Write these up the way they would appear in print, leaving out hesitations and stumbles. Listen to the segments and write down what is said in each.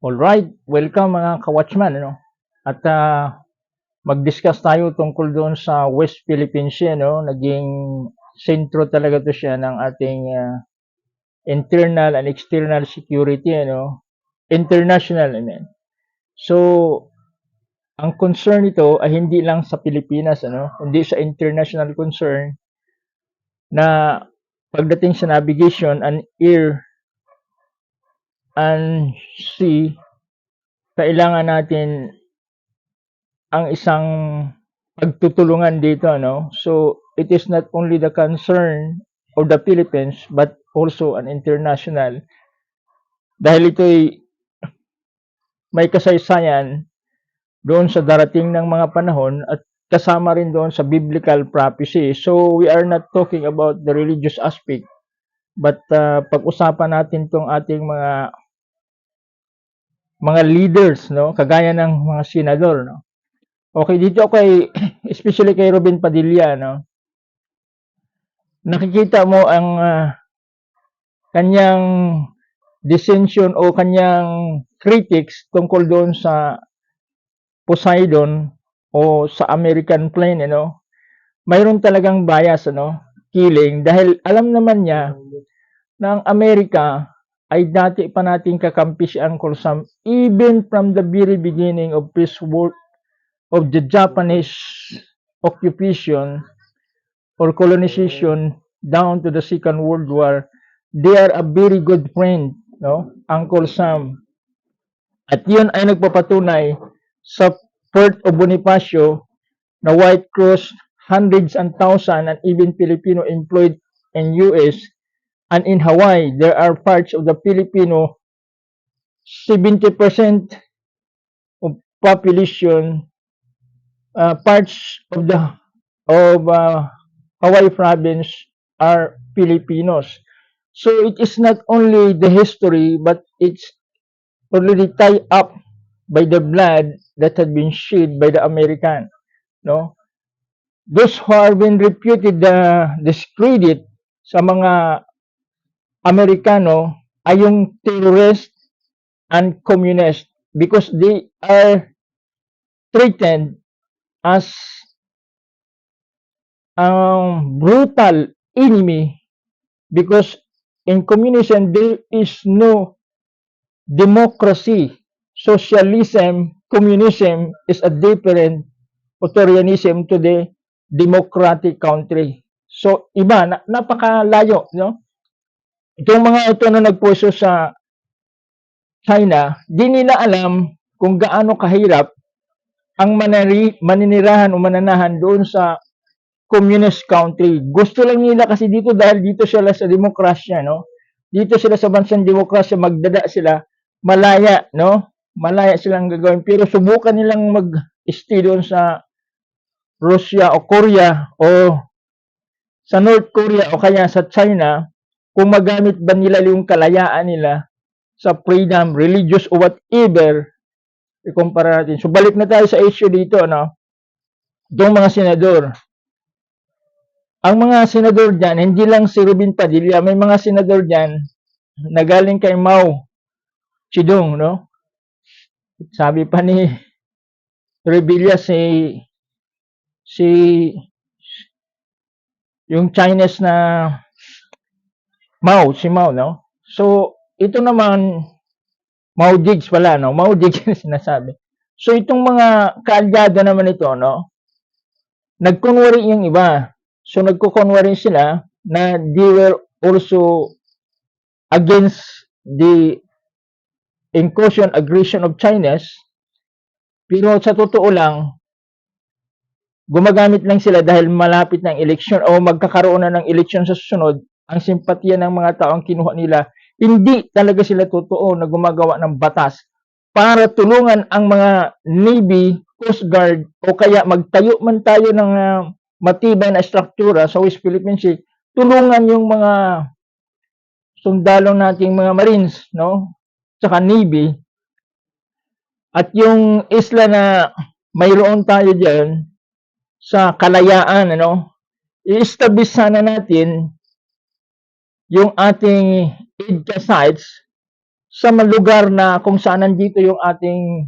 Alright, welcome mga ka-watchman, ano? At mag-discuss tayo tungkol doon sa West Philippine Sea, no? Naging sentro talaga to siya ng ating internal and external security, ano? International, I mean. So, ang concern nito ay hindi lang sa Pilipinas, ano? Hindi sa international concern na pagdating sa navigation and air and sea, kailangan natin ang isang pagtutulungan dito, no? So, it is not only the concern of the Philippines, but also an international. Dahil ito'y may kasaysayan doon sa darating ng mga panahon at kasama rin doon sa biblical prophecy. So, we are not talking about the religious aspect, but pag-usapan natin tong ating mga leaders, no? Kagaya ng mga senador, no? Okay, dito ako especially kay Robin Padilla, no? Nakikita mo ang kanyang dissension o kanyang critics tungkol doon sa Poseidon o sa American plane, ano? Mayroon talagang bias, ano? Killing dahil alam naman niya na ang Amerika ay dati pa nating kakampi si Uncle Sam even from the very beginning of this war of the Japanese occupation or colonization down to the Second World War. They are a very good friend, no? Uncle Sam. At yun ay nagpapatunay sa Port of Bonifacio na White Cross, hundreds and thousands and even Filipino employed in US and in Hawaii, there are parts of the Filipino 70% of population, parts of the Hawaii province are Filipinos. So it is not only the history, but it's already tied up by the blood that had been shed by the American. No? Those who have been reputed discredit sa mga Amerikano ay yung terrorist and communist because they are treated as brutal enemy because in communism there is no democracy. Socialism, communism is a different authoritarianism to the democratic country. So, iba, napakalayo, no? Itong mga ito na nagpuso sa China, di nila alam kung gaano kahirap ang maninirahan o mananahan doon sa communist country. Gusto lang nila kasi dito dahil dito sila sa demokrasya, no? Dito sila sa bansang demokrasya, magdada sila, malaya, no? Malaya silang gagawin. Pero subukan nilang mag-stay doon sa Russia o Korea o sa North Korea o kaya sa China, kung magamit ba nila yung kalayaan nila sa freedom, religious o whatever, ikumpara natin. So balik na tayo sa issue dito, no? Itong mga senador. Ang mga senador dyan, hindi lang si Robin Padilla, may mga senador dyan na galing kay Mao Zedong, no? Sabi pa ni Revilla si yung Chinese na si Mao, no? So, ito naman, Mao Jigs pala, no? Mao Jigs na sinasabi. So, itong mga kaalyado naman ito, no? Nagkunwari yung iba. So, nagkukunwari sila na they were also against the incursion, aggression of Chinese. Pero sa totoo lang, gumagamit lang sila dahil malapit ng eleksyon o magkakaroon na ng eleksyon sa susunod, ang simpatya ng mga taong kinuha nila, hindi talaga sila totoo na gumagawa ng batas para tulungan ang mga Navy, Coast Guard o kaya magtayo man tayo ng matibay na struktura sa West Philippine Sea, tulungan yung mga sundalo nating mga Marines, no? Tsaka Navy. At yung isla na mayroon tayo diyan sa kalayaan, ano? I-establish sana natin yung ating EDCA sites sa mga lugar na kung saan nandito yung ating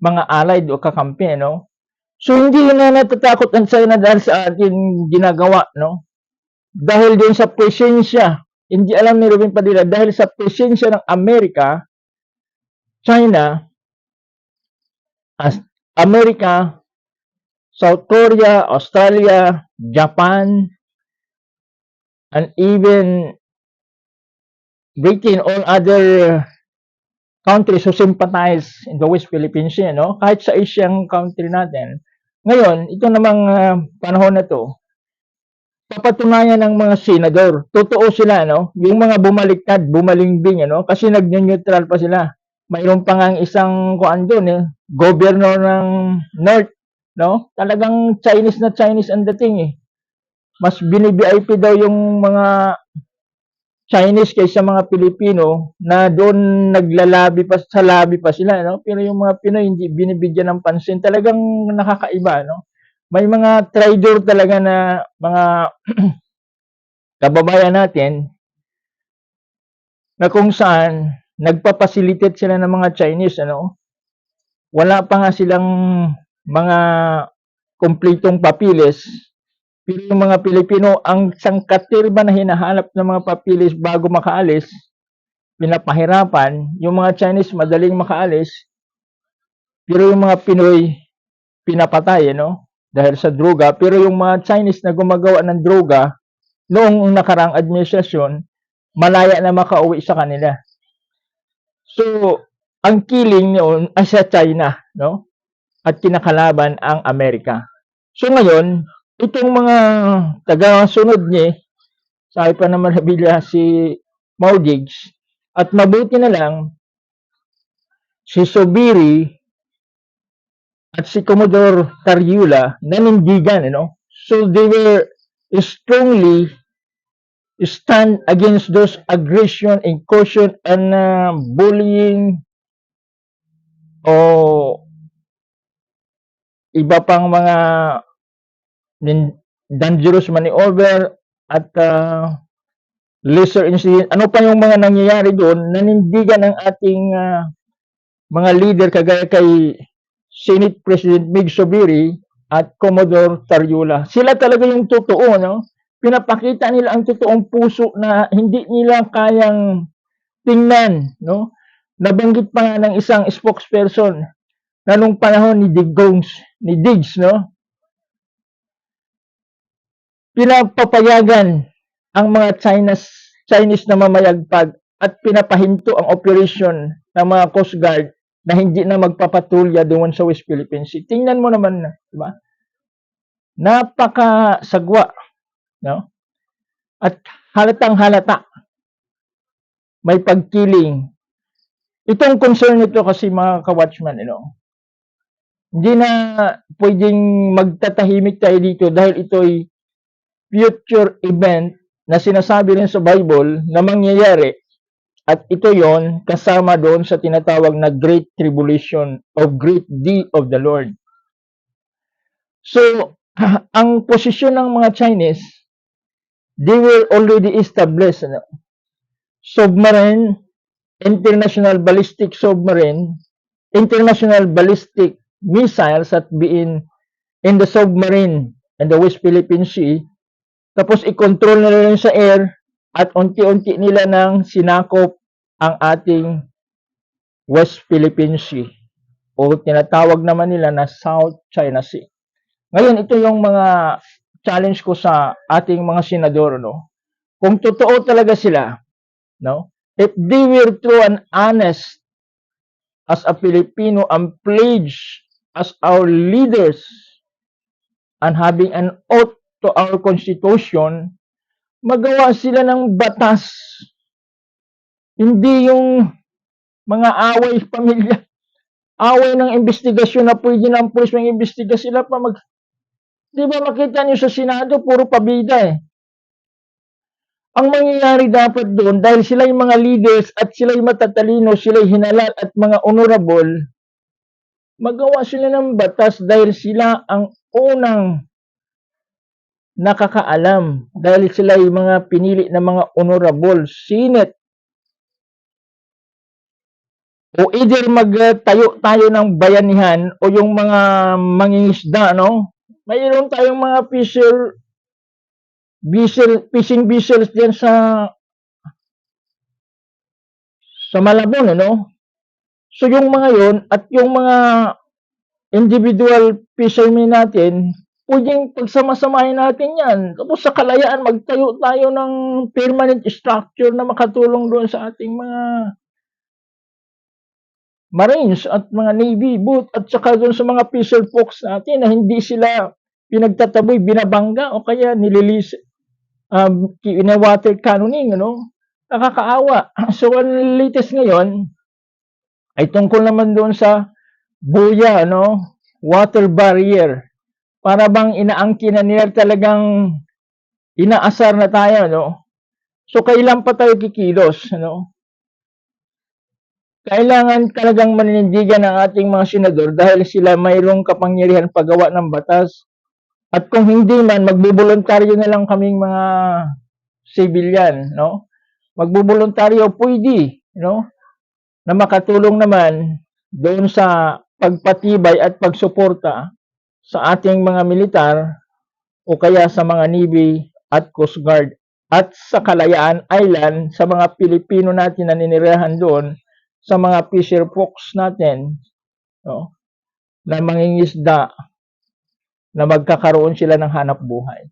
mga allied o kakampi, no? So, hindi na natatakot ang China dahil sa ating ginagawa, no? Dahil din sa presensya, hindi alam ni Ruben Padilla, dahil sa presensya ng Amerika, China, as Amerika, South Korea, Australia, Japan, and even Britain, all other countries who sympathize in the West Philippine Sea, no? Kahit sa Asian country natin. Ngayon, ito namang panahon na to, papatunayan ng mga senador. Totoo sila, no? Yung mga bumaliktad, bumalingbing, ano? Kasi nag-neutral pa sila. Mayroon pa nga isang kuan doon, governor ng North, no? Talagang Chinese na Chinese ang dating, eh. Mas bini-VIP daw yung mga Chinese kaysa mga Pilipino na doon naglalabi pa sa labi pa sila, no? Pero yung mga Pinoy hindi binibigyan ng pansin. Talagang nakakaiba, no? May mga trader talaga na mga kababayan natin na kung saan nagpapasilitate sila ng mga Chinese, ano? Wala pa nga silang mga kumpletong papilis. Pero yung mga Pilipino, ang sangkatirba na hinahanap ng mga papilis bago makaalis, pinapahirapan. Yung mga Chinese madaling makaalis, pero yung mga Pinoy pinapatay, no? Dahil sa droga. Pero yung mga Chinese na gumagawa ng droga, noong nakarang administrasyon, malaya na makauwi sa kanila. So, ang killing noon ay sa China, no? At kinakalaban ang Amerika. So ngayon, itong mga taga-sunod niya, sabi pa naman nabila si Maudigs, at mabuti na lang, si Sobiri at si Commodore Cariula nanindigan, ano? So they were strongly stand against those aggression, incursion, and bullying o iba pang mga dangerous maneuver at lesser incident. Ano pa yung mga nangyayari doon? Nanindigan ng ating mga leader kagaya kay Senate President Mig Zubiri at Commodore Cariula. Sila talaga yung totoo, no? Pinapakita nila ang totoong puso na hindi nila kayang tingnan, no? Nabanggit pa nga ng isang spokesperson na nung panahon ni Diggs, no? Pinapapayagan ang mga Chinese na mamayagpag at pinapahinto ang operation ng mga Coast Guard na hindi na magpapatulya doon sa West Philippine Sea. Tingnan mo naman, di ba? Napakasagwa, no? At halatang halata may pagkiling. Itong concern nito kasi mga ka-watchman, hindi na pwedeng magtatahimik tayo dito dahil ito'y future event na sinasabi rin sa Bible na mangyayari. At ito yon kasama doon sa tinatawag na Great Tribulation of Great Day of the Lord. So, ang posisyon ng mga Chinese, they were already established. Submarine, international ballistic submarine, international ballistic missiles at being in the submarine in the West Philippine Sea. Tapos i-control nila yun sa air at unti-unti nila nang sinakop ang ating West Philippine Sea o tinatawag naman nila na South China Sea. Ngayon, ito yung mga challenge ko sa ating mga senador, no? Kung totoo talaga sila, no? If they were true and honest as a Filipino and pledge as our leaders and having an oath to our Constitution, magawa sila ng batas. Hindi yung mga away pamilya, away ng investigasyon na pwede ng pulis ng investiga sila pa mag... Di ba makita niyo sa Senado, puro pabida eh. Ang mangyayari dapat doon, dahil sila yung mga leaders at sila yung matatalino, sila yung hinalal at mga honorable, magawa sila ng batas dahil sila ang unang nakakaalam dahil sila yung mga pinili na mga honorable, Senate O either magtayo tayo ng bayanihan o yung mga mangingisda, no? Mayroon tayong mga fishing vessels diyan sa Malabon, ano? So yung mga yon at yung mga individual fishermen natin, pwedeng pagsama-samahin natin yan. Tapos sa kalayaan, magtayo tayo ng permanent structure na makatulong doon sa ating mga Marines at mga Navy boat at saka doon sa mga fisher folks natin na hindi sila pinagtataboy, binabangga o kaya nililis, water cannoning, ano? Nakakaawa. So, ang latest ngayon ay tungkol naman doon sa buya, ano? Water barrier. Para bang inaangkin na nila talagang inaasar na tayo, no? So, kailan pa tayo kikilos, ano? Kailangan talagang maninindigan ng ating mga senador dahil sila mayroong kapangyarihan paggawa ng batas. At kung hindi man, magbobolontaryo na lang kaming mga civilian, no? Magbobolontaryo pwede, no? Na makatulong naman doon sa pagpatibay at pagsuporta sa ating mga militar o kaya sa mga Navy at Coast Guard at sa Kalayaan Island sa mga Pilipino natin na ninirahan doon sa mga fisher folks natin, no? Na mangingisda na magkakaroon sila ng hanap buhay.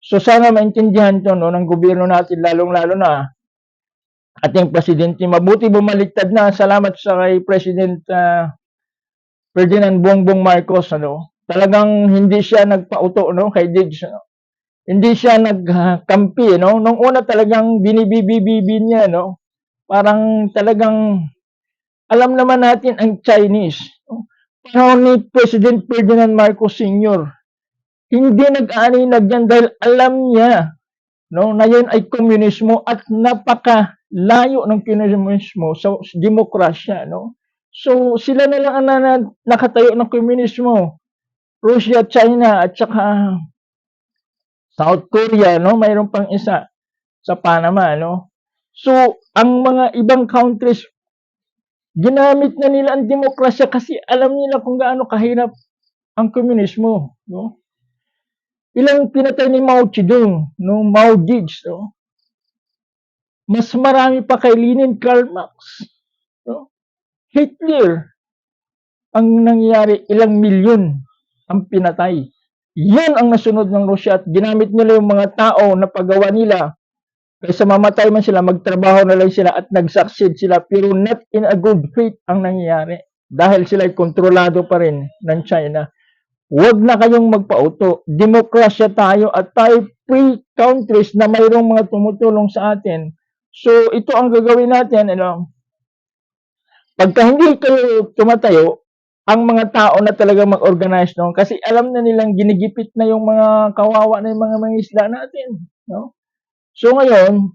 So sana maintindihan to, no, ng gobyerno natin, lalong-lalo na ating presidente. Mabuti bumaliktad na. Salamat sa kay President Ferdinand Bongbong Marcos, ano. Talagang hindi siya nagpauto, no, kay Diggs, no. Hindi siya nagkampi, no. Nung una talagang binibibibibi niya, no. Parang talagang alam naman natin ang Chinese, no. Panahon ni President Ferdinand Marcos Sr., hindi nag-aaninag yan dahil alam niya, no, na yan ay komunismo at napakalayo ng komunismo sa demokrasya, no. So sila na lang ang nakatayo ng komunismo. Russia, China at saka South Korea, no, mayroon pang isa sa Panama, no. So ang mga ibang countries, ginamit na nila ang demokrasya kasi alam nila kung gaano kahirap ang komunismo, no. Ilang pinatay ni Mao Zedong, no, Mao Diggs, no. Mas marami pa kay Lenin, Karl Marx, no. Hitler, ang nangyari, ilang milyon ang pinatay. Yan ang nasunod ng Russia at ginamit nila yung mga tao na paggawa nila. Kaysa mamatay man sila, magtrabaho na lang sila at nag-succeed sila pero not in a good faith ang nangyayari. Dahil sila ay kontrolado pa rin ng China. Huwag na kayong magpauto. Demokrasya tayo at tayo free countries na mayroong mga tumutulong sa atin. So, ito ang gagawin natin. Ano? Pagka hindi kayo tumatayo, ang mga tao na talaga mag-organize noon kasi alam na nilang ginigipit na yung mga kawawa na yung mga mangisda natin. No? So, ngayon,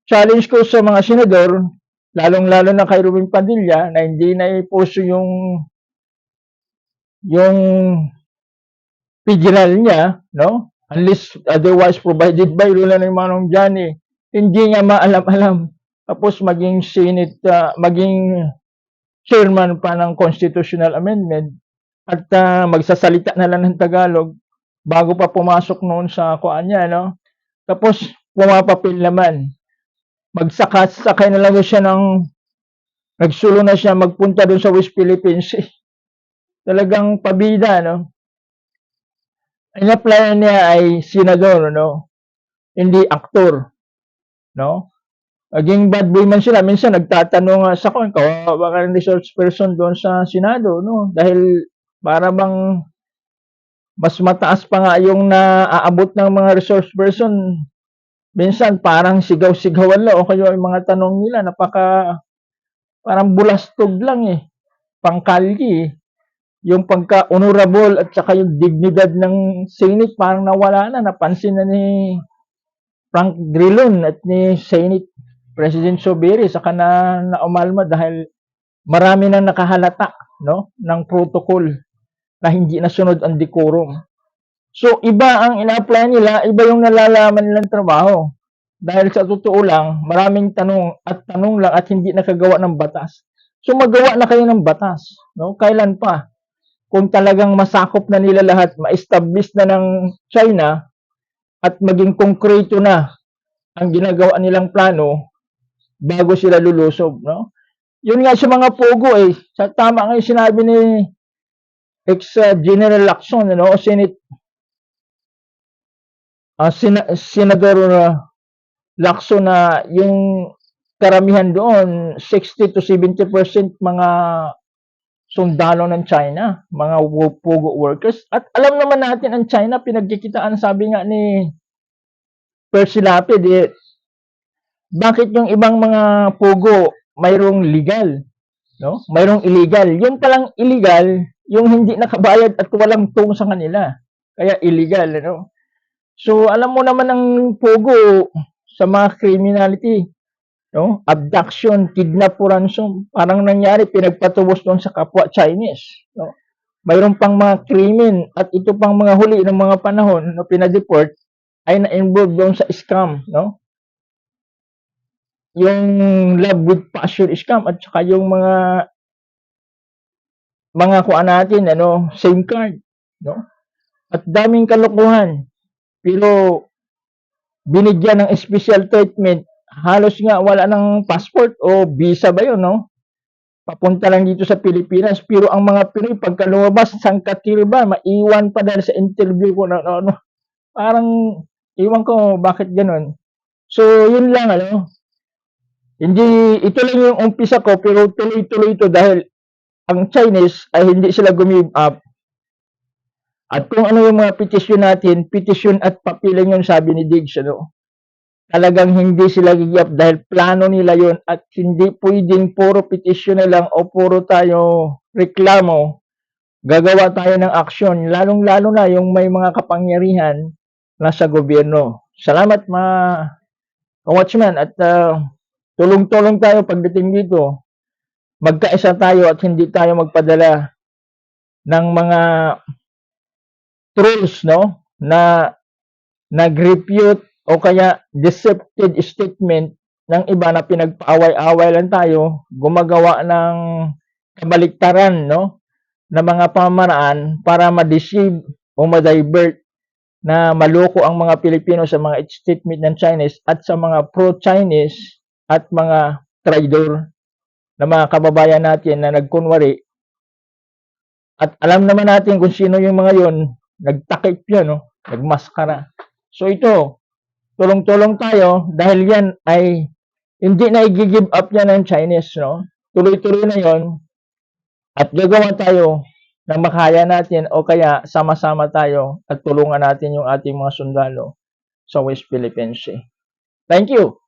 challenge ko sa mga senador, lalong-lalo na kay Ruben Padilla, na hindi na iposo yung federal niya, no? Unless otherwise provided by rule ng Manong Johnny, hindi niya maalam-alam. Tapos maging Senate, maging chairman pa ng constitutional amendment at magsasalita na lang ng Tagalog bago pa pumasok noon sa kuan niya, no? Tapos pumapapil naman. Magsakay na lang siya nagsulo na siya magpunta doon sa West Philippines. Talagang pabida, no? Ang apply niya ay senador, no? Hindi aktor, no? Naging bad boy man sila. Minsan nagtatanong sa kung kawawa ka ng resource person doon sa Senado, no? Dahil para bang mas mataas pa nga yung naaabot ng mga resource person. Minsan parang sigaw-sigawan lang o kaya yung mga tanong nila parang bulastog lang eh. Pangkalye eh. Yung pagka-honorable at saka yung dignidad ng Senate parang nawala na. Napansin na ni Frank Drilon at ni Senate President Sobiri saka na umalma dahil marami nang nakahalata, no, ng protocol na hindi nasunod ang decorum. So iba ang ina-apply nila, iba yung nalalaman nilang trabaho. Dahil sa totoo lang, maraming tanong lang at hindi nakagawa ng batas. So magawa na kayo ng batas, no? Kailan pa? Kung talagang masakop na nila lahat, ma-establish na ng China at maging konkreto na ang ginagawa nilang plano bago sila lulusob, no? Yun nga sa mga pogo eh, sa tama nga yung sinabi ni ex-General Lacson, no? Senador Lacson na yung karamihan doon, 60 to 70% mga sundalo ng China, mga pogo workers. At alam naman natin ang China, pinagkikitaan, sabi nga ni Percy Lapid, eh, bakit yung ibang mga pogo mayroong legal, no? Mayroong illegal. Yung palang illegal, yung hindi nakabayad at walang tong sa kanila. Kaya illegal, no? So, alam mo naman ang pogo sa mga criminality, no? Abduction, kidnap, ransom, parang nangyari, pinagpatubos doon sa kapwa Chinese, no? Mayroon pang mga krimen at ito pang mga huli ng mga panahon na pinadeport ay na-involve doon sa scam, no? Yung love with passion scam at saka yung mga kuan natin, ano, SIM card, no? At daming kalokohan. Pero binigyan ng special treatment, halos nga wala ng passport o visa ba yun, no? Papunta lang dito sa Pilipinas. Pero ang mga Pinoy, pagka lumabas, sangkatil ba, maiwan pa dahil sa interview ko na ano. Parang, iwan ko bakit ganun. So, yun lang, ano. Hindi, ito lang yung umpisa ko, pero tuloy-tuloy ito dahil ang Chinese ay hindi sila give up. At kung ano yung mga petisyon natin, petisyon at papilang yun, sabi ni Diggs, ano. Talagang hindi sila give up dahil plano nila yun at hindi pwedeng puro petisyon na lang o puro tayo reklamo. Gagawa tayo ng aksyon, lalong-lalo na yung may mga kapangyarihan nasa gobyerno. Salamat mga watchman at tulong-tulong tayo pagdating dito. Magkaisa tayo at hindi tayo magpadala ng mga trolls, no? Na nag-refute o kaya deceptive statement ng iba na pinagpaaway-away lang tayo, gumagawa ng kabaliktaran, no? Na mga pamaraan para ma-deceive o ma-divert na maloko ang mga Pilipino sa mga statement ng Chinese at sa mga pro-Chinese at mga traidor na mga kababayan natin na nagkunwari. At alam naman natin kung sino yung mga yon, nagtakip yan, no? Nagmaskara. So ito, tulong-tulong tayo dahil yan ay hindi na i-give up yan ng Chinese, no? Tuloy-tuloy na yon at gagawa tayo ng makaya natin o kaya sama-sama tayo at tulungan natin yung ating mga sundalo sa West Philippine Sea. Thank you.